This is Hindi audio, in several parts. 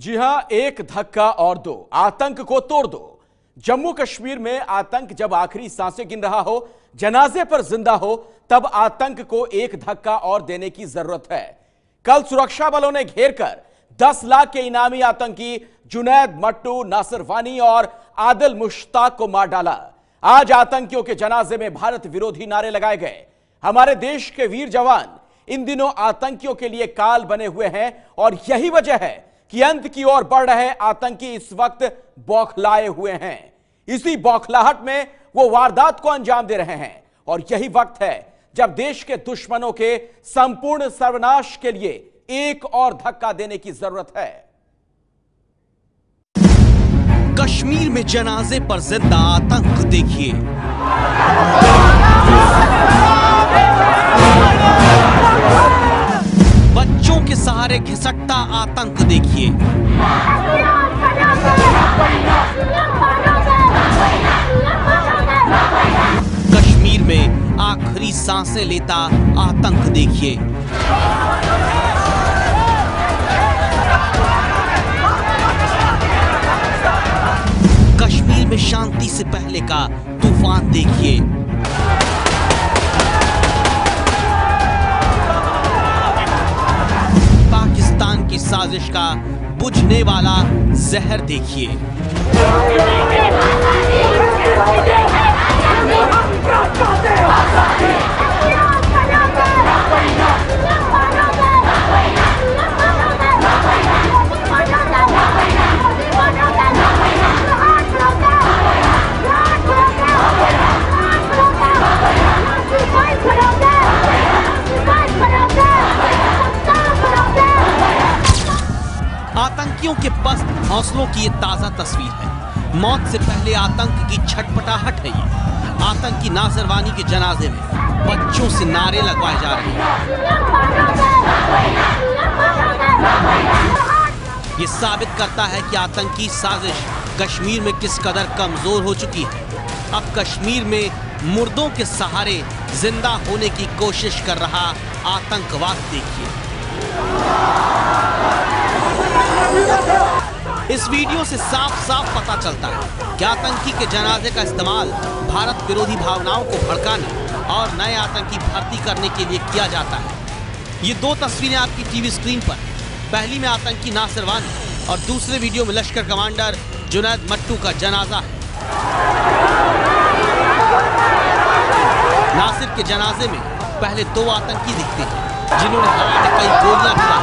जी हां, एक धक्का और दो, आतंक को तोड़ दो। जम्मू कश्मीर में आतंक जब आखिरी सांसें गिन रहा हो, जनाजे पर जिंदा हो, तब आतंक को एक धक्का और देने की जरूरत है। कल सुरक्षा बलों ने घेरकर 10 लाख के इनामी आतंकी जुनैद मट्टू, नासिर वानी और आदिल मुश्ताक को मार डाला। आज आतंकियों के जनाजे में भारत विरोधी नारे लगाए गए। हमारे देश के वीर जवान इन दिनों आतंकियों के लिए काल बने हुए हैं और यही वजह है कि अंत की ओर बढ़ रहे आतंकी इस वक्त बौखलाए हुए हैं। इसी बौखलाहट में वो वारदात को अंजाम दे रहे हैं और यही वक्त है जब देश के दुश्मनों के संपूर्ण सर्वनाश के लिए एक और धक्का देने की जरूरत है। कश्मीर में जनाजे पर जिंदा आतंक देखिए। बच्चों के सहारे घिसटता आतंक देखिए। कश्मीर में आखिरी सांसें लेता आतंक देखिए। कश्मीर में शांति से पहले का तूफान देखिए। पाकिस्तान की साजिश का बुझने वाला जहर देखिए। आतंकियों के पस्त हौसलों की ये ताजा तस्वीर है। मौत से पहले आतंक की छटपटाहट है ये। आतंकी नासिर वानी के जनाजे में बच्चों से नारे लगवाए जा रहे हैं। ये साबित करता है कि आतंकी साजिश कश्मीर में किस कदर कमजोर हो चुकी है। अब कश्मीर में मुर्दों के सहारे जिंदा होने की कोशिश कर रहा आतंकवाद देखिए। इस वीडियो से साफ साफ पता चलता है कि आतंकी के जनाजे का इस्तेमाल भारत विरोधी भावनाओं को भड़काने और नए आतंकी भर्ती करने के लिए किया जाता है। ये दो तस्वीरें आपकी टीवी स्क्रीन पर, पहली में आतंकी नासिर वानी और दूसरे वीडियो में लश्कर कमांडर जुनैद मट्टू का जनाजा है। नासिर के जनाजे में पहले दो आतंकी दिखते हैं जिन्होंने हवा में कई गोलियां गिराई।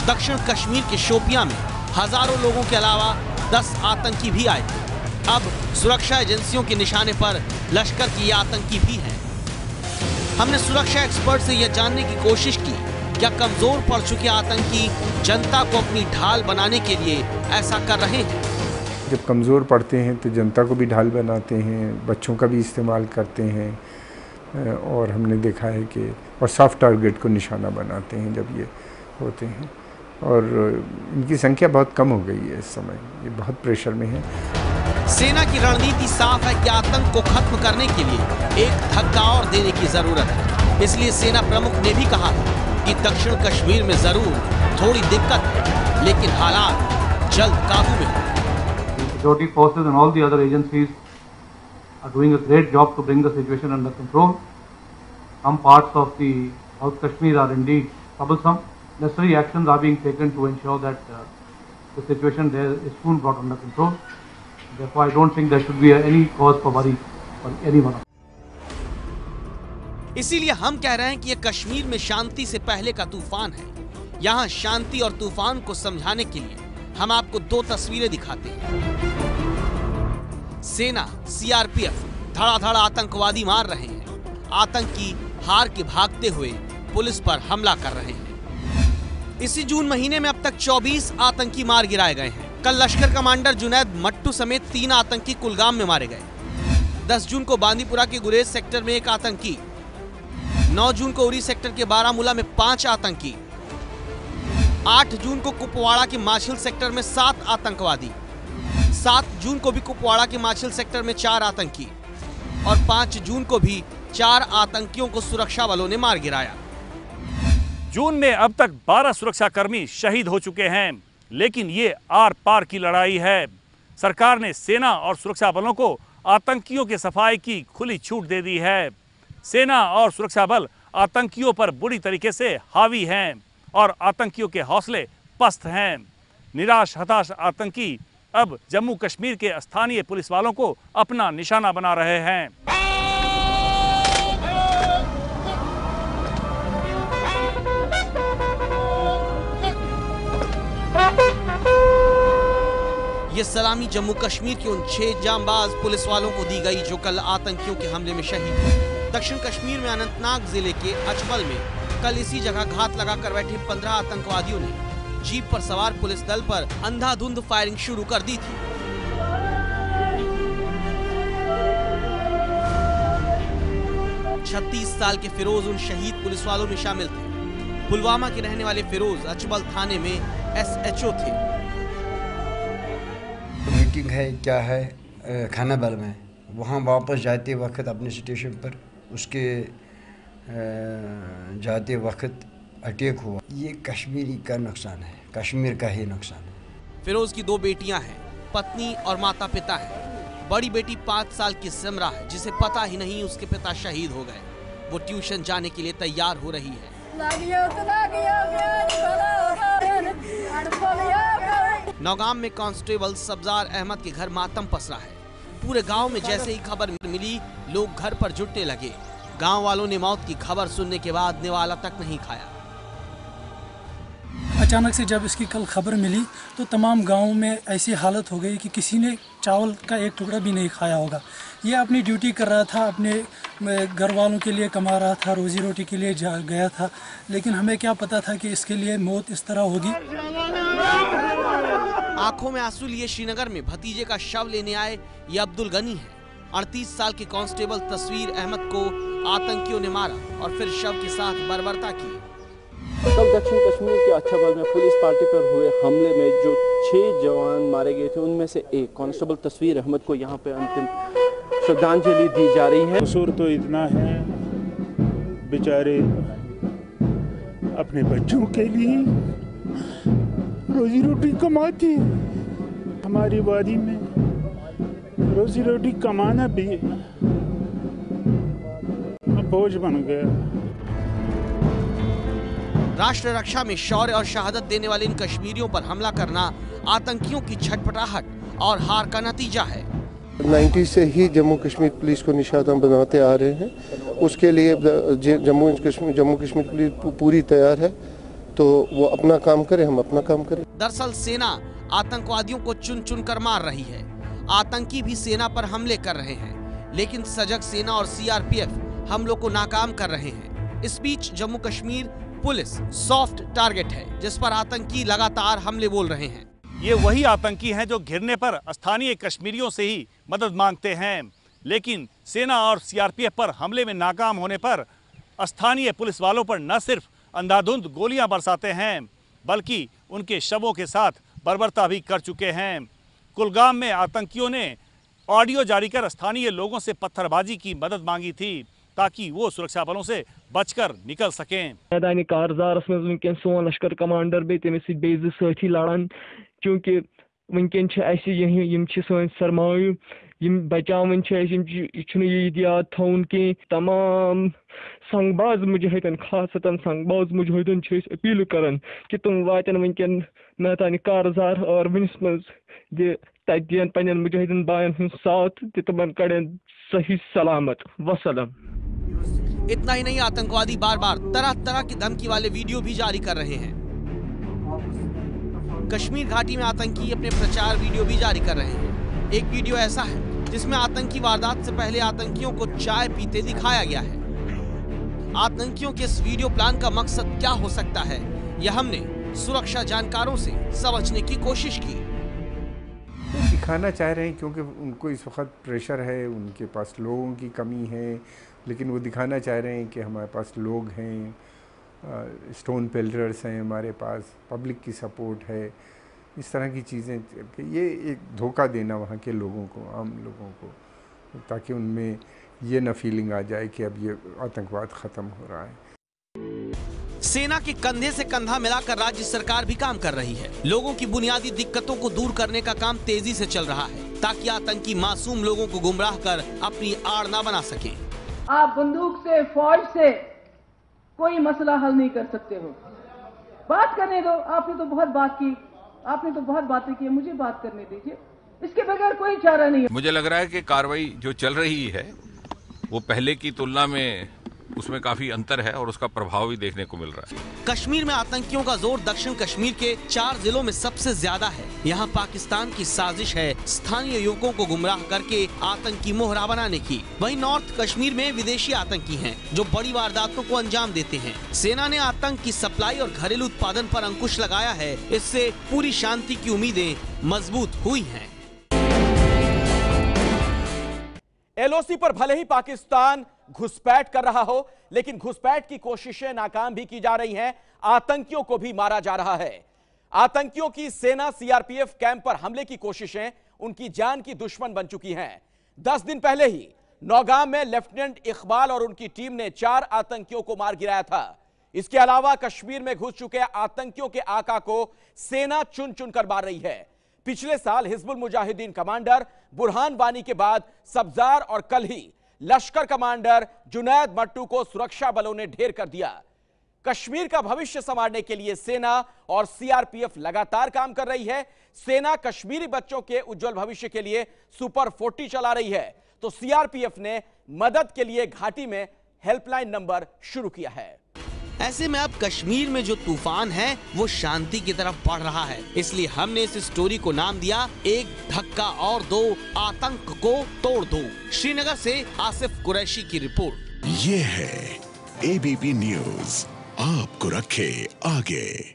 दक्षिण कश्मीर के शोपियां में हजारों लोगों के अलावा 10 आतंकी भी आए थे। अब सुरक्षा एजेंसियों के निशाने पर लश्कर के ये आतंकी भी हैं। हमने सुरक्षा एक्सपर्ट से यह जानने की कोशिश की क्या कमजोर पड़ चुके आतंकी जनता को अपनी ढाल बनाने के लिए ऐसा कर रहे हैं। जब कमज़ोर पड़ते हैं तो जनता को भी ढाल बनाते हैं, बच्चों का भी इस्तेमाल करते हैं और हमने देखा है कि और सॉफ्ट टारगेट को निशाना बनाते हैं जब ये होते हैं। और इनकी संख्या बहुत कम हो गई है इस समय, ये बहुत प्रेशर में है। सेना की रणनीति साफ है कि आतंक को खत्म करने के लिए एक धक्का और देने की जरूरत है। इसलिए सेना प्रमुख ने भी कहा कि दक्षिण कश्मीर में जरूर थोड़ी दिक्कत है, लेकिन हालात जल्द काबू में होंगे। Security forces and all the other agencies are doing a great job to bring the situation under control. Some parts of the South Kashmir are indeed troublesome. Necessary actions are being taken to ensure that the situation there is soon brought under control. Therefore, I don't think there should be any cause for worry for anyone. इसीलिए हम कह रहे हैं कि ये कश्मीर में शांति से पहले का तूफान है। यहाँ शांति और तूफान को समझाने के लिए हम आपको दो तस्वीरें दिखाते हैं। सेना सीआरपीएफ धड़ाधड़ आतंकवादी मार रहे हैं। आतंकी हार के भागते हुए पुलिस पर हमला कर रहे हैं। इसी जून महीने में अब तक 24 आतंकी मार गिराए गए हैं। कल लश्कर कमांडर जुनैद मट्टू समेत 3 आतंकी कुलगाम में मारे गए। 10 जून को बांदीपुरा के गुरेज सेक्टर में 1 आतंकी, 9 जून को उरी सेक्टर के बारामूला में 5 आतंकी, 8 जून को कुपवाड़ा के माछिल सेक्टर में 7 आतंकवादी, 7 जून को भी कुपवाड़ा के माछिल सेक्टर में 4 आतंकी, और 5 जून को भी 4 आतंकियों को सुरक्षा बलों ने मार गिराया। जून में अब तक 12 सुरक्षाकर्मी शहीद हो चुके हैं, लेकिन ये आर पार की लड़ाई है। सरकार ने सेना और सुरक्षा बलों को आतंकियों के सफाई की खुली छूट दे दी है। सेना और सुरक्षा बल आतंकियों पर बुरी तरीके से हावी हैं और आतंकियों के हौसले पस्त हैं। निराश हताश आतंकी अब जम्मू कश्मीर के स्थानीय पुलिस वालों को अपना निशाना बना रहे हैं। ये सलामी जम्मू कश्मीर के उन 6 जांबाज पुलिस वालों को दी गई जो कल आतंकियों के हमले में शहीद हुए। दक्षिण कश्मीर में अनंतनाग जिले के अचबल में कल इसी जगह घात लगाकर बैठे 15 आतंकवादियों ने जीप पर सवार पुलिस दल पर अंधाधुंध फायरिंग शुरू कर दी थी। छत्तीस साल के फिरोज उन शहीद पुलिस वालों में शामिल थे। पुलवामा के रहने वाले फिरोज अचबल थाने में SHO थे। मीटिंग है क्या है खाना बल में, वहाँ वापस जाते वक्त अपने स्टेशन पर उसके जाते वक्त अटैक हुआ। ये कश्मीरी का नुकसान है, कश्मीर का ही नुकसान है। फिरोज की 2 बेटियां हैं, पत्नी और माता पिता हैं। बड़ी बेटी 5 साल की सिमरा है जिसे पता ही नहीं उसके पिता शहीद हो गए। वो ट्यूशन जाने के लिए तैयार हो रही है। नौगाम में कांस्टेबल सब्जार अहमद के घर मातम पसरा है। पूरे गांव में जैसे ही खबर मिली लोग घर पर जुटने लगे। गांव वालों ने मौत की खबर सुनने के बाद निवाला तक नहीं खाया। अचानक से जब इसकी कल खबर मिली तो तमाम गांव में ऐसी हालत हो गई कि किसी ने चावल का एक टुकड़ा भी नहीं खाया होगा। ये अपनी ड्यूटी कर रहा था, अपने घर वालों के लिए कमा रहा था, रोजी रोटी के लिए गया था, लेकिन हमें क्या पता था कि इसके लिए मौत इस तरह होगी। आंखों में आंसू लिए श्रीनगर में भतीजे का शव लेने आए ये अब्दुल गनी है। 38 साल के कांस्टेबल तस्वीर अहमद को आतंकियों ने मारा और फिर शव के साथ बर्बरता की। कल दक्षिण कश्मीर के अचबल में पुलिस पार्टी पर हुए हमले में जो 6 जवान मारे गए थे उनमें से एक कांस्टेबल तस्वीर अहमद को यहाँ पे अंतिम श्रद्धांजलि दी जा रही है। कसूर तो इतना है, बेचारे अपने बच्चों के लिए रोजी रोटी कमाते, हमारी वादी में रोजी रोटी कमाना भी बोझ बन गया। राष्ट्र रक्षा में शौर्य और शहादत देने वाले इन कश्मीरियों पर हमला करना आतंकियों की छटपटाहट और हार का नतीजा है। 90 से ही जम्मू कश्मीर पुलिस को निशाना बनाते आ रहे हैं। उसके लिए जम्मू कश्मीर पुलिस पूरी तैयार है, तो वो अपना काम करे, हम अपना काम करें। दरअसल सेना आतंकवादियों को चुन चुन कर मार रही है। आतंकी भी सेना पर हमले कर रहे हैं, लेकिन सजग सेना और CRPF हमलों को नाकाम कर रहे हैं। इस बीच Jammu Kashmir police soft target है जिस पर आतंकी लगातार हमले बोल रहे हैं। ये वही आतंकी हैं जो घिरने पर स्थानीय कश्मीरियों से ही मदद मांगते हैं, लेकिन सेना और CRPF पर हमले में नाकाम होने पर स्थानीय पुलिस वालों पर न सिर्फ अंधाधुंध गोलियां बरसाते हैं बल्कि उनके शवों के साथ बर्बरता भी कर चुके हैं। कुलगाम में आतंकियों ने ऑडियो जारी कर स्थानीय लोगों से पत्थरबाजी की मदद मांगी थी ताकि वो सुरक्षा बलों से बचकर निकल सकें। मैदानी कारजारस में वुनकन सोन लश्कर कमांडर बे तमिस बेज साथी लड़ान, क्योंकि वुनकन यम सोन सरमायु यम बचावन याद थवन कि तमाम संगबाज मुजाहिदन खासतन संगबाज मुजाहिदन अपील करन कि तुम वातन वुनकन मैदानी कारजार और वनिस मज दिन पन्न मुजाहिदन बायन हूँ साथ तमन कड़न सही सलामत। वसलम। इतना ही नहीं, आतंकवादी बार बार तरह तरह की धमकी वाले वीडियो भी जारी कर रहे हैं। कश्मीर घाटी में आतंकी अपने प्रचार वीडियो भी जारी कर रहे हैं। एक वीडियो ऐसा है जिसमें आतंकी वारदात से पहले आतंकियों को चाय पीते दिखाया गया है। आतंकियों के इस वीडियो प्लान का मकसद क्या हो सकता है, यह हमने सुरक्षा जानकारों से समझने की कोशिश की। दिखाना चाह रहे हैं क्योंकि उनको इस वक्त प्रेशर है, उनके पास लोगों की कमी है, लेकिन वो दिखाना चाह रहे हैं कि हमारे पास लोग हैं, स्टोन पिलर्स हैं, हमारे पास पब्लिक की सपोर्ट है, इस तरह की चीज़ें। ये एक धोखा देना वहाँ के लोगों को, आम लोगों को, ताकि उनमें ये न फीलिंग आ जाए कि अब ये आतंकवाद ख़त्म हो रहा है। सेना के कंधे से कंधा मिलाकर राज्य सरकार भी काम कर रही है। लोगों की बुनियादी दिक्कतों को दूर करने का काम तेजी से चल रहा है ताकि आतंकी मासूम लोगों को गुमराह कर अपनी आड़ न बना सके। आप बंदूक से, फौज से कोई मसला हल नहीं कर सकते हो। बात करने दो, आपने तो बहुत बात की, आपने तो बहुत बातें की, मुझे बात करने दीजिए। इसके बगैर कोई चारा नहीं है। मुझे लग रहा है कि कार्रवाई जो चल रही है वो पहले की तुलना में उसमें काफी अंतर है और उसका प्रभाव भी देखने को मिल रहा है। कश्मीर में आतंकियों का जोर दक्षिण कश्मीर के 4 जिलों में सबसे ज्यादा है। यहाँ पाकिस्तान की साजिश है स्थानीय युवकों को गुमराह करके आतंकी मोहरा बनाने की। वहीं नॉर्थ कश्मीर में विदेशी आतंकी हैं जो बड़ी वारदातों को अंजाम देते हैं। सेना ने आतंक की सप्लाई और घरेलू उत्पादन पर अंकुश लगाया है। इससे पूरी शांति की उम्मीदें मजबूत हुई हैं। एलओसी पर भले ही पाकिस्तान घुसपैठ कर रहा हो, लेकिन घुसपैठ की कोशिशें नाकाम भी की जा रही हैं। आतंकियों को भी मारा जा रहा है। आतंकियों की सेना सीआरपीएफ कैंप पर हमले की कोशिशें उनकी जान की दुश्मन बन चुकी हैं। 10 दिन पहले ही नौगाम में लेफ्टिनेंट इकबाल और उनकी टीम ने 4 आतंकियों को मार गिराया था। इसके अलावा कश्मीर में घुस चुके आतंकियों के आका को सेना चुन चुन कर मार रही है। पिछले साल हिजबुल मुजाहिदीन कमांडर बुरहान वानी के बाद सब्जार और कल ही लश्कर कमांडर जुनैद मट्टू को सुरक्षा बलों ने ढेर कर दिया। कश्मीर का भविष्य संवारने के लिए सेना और सीआरपीएफ लगातार काम कर रही है। सेना कश्मीरी बच्चों के उज्जवल भविष्य के लिए सुपर 40 चला रही है, तो सीआरपीएफ ने मदद के लिए घाटी में हेल्पलाइन नंबर शुरू किया है। ऐसे में अब कश्मीर में जो तूफान है वो शांति की तरफ बढ़ रहा है। इसलिए हमने इस स्टोरी को नाम दिया एक धक्का और दो, आतंक को तोड़ दो। श्रीनगर से आसिफ कुरैशी की रिपोर्ट। ये है एबीपी न्यूज़, आपको रखे आगे।